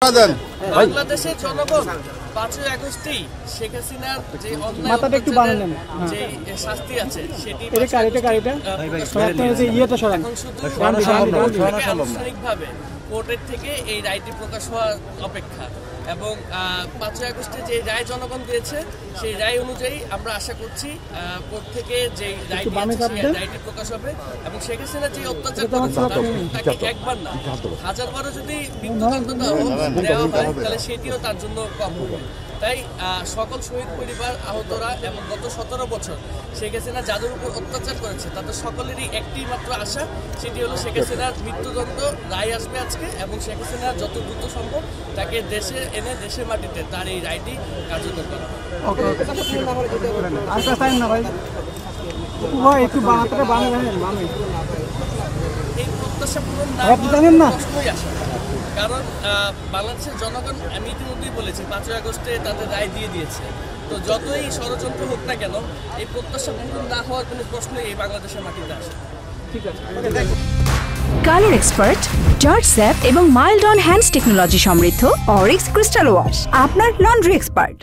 বাংলাদেশের জনগণ ৫ই আগস্টেই শেখ হাসিনার যে যে শাস্তি আছে সেটি আনুষ্ঠানিকভাবে কোর্টের থেকে এই রায়টি প্রকাশ হওয়ার অপেক্ষা এবং ৫ই আগস্টে যে রায় জনগণ দিয়েছে সেই রায় অনুযায়ী আমরা আশা করছি কোর্ট থেকে যে রায়টি প্রকাশ হবে এবং শেখ হাসিনা যে অত্যাচার করেছে তাকে একবার না হাজারবারও যদি মৃত্যুদণ্ড দেওয়া হয় তাহলে সেটিও তার জন্য কম হবে। তাই সকল শহীদ পরিবার আহতরা এবং গত ১৭ বছর শেখ হাসিনা যাদের উপর অত্যাচার করেছে তাদের সকলেরই একটি মাত্র আশা, সেটি হলো শেখ হাসিনার মৃত্যুদণ্ড রায় আসবে আজকে এবং শেখ হাসিনা যত দ্রুত সম্ভব তাকে দেশে এনে দেশের মাটিতে তার এই রায়টি কার্যকর করা। এই প্রত্যাশা পূরণ না প্রশ্নই আসে না, কারণ বাংলাদেশের জনগণ আমি ইতিমধ্যেই বলেছি ৫ই আগস্টে তাদের রায় দিয়ে দিয়েছে। তো যতই ষড়যন্ত্র হোক না কেন এই প্রত্যাশা পূরণ না হওয়ার কোনো প্রশ্নই এই বাংলাদেশের মাটিতে আসে। ঠিক আছে। কালার এক্সপার্ট, জর্জ স্যাপ এবং মাইল্ড অন হ্যান্ডস টেকনোলজি সমৃদ্ধ অরিক্স ক্রিস্টাল ওয়াশ আপনার লন্ড্রি এক্সপার্ট।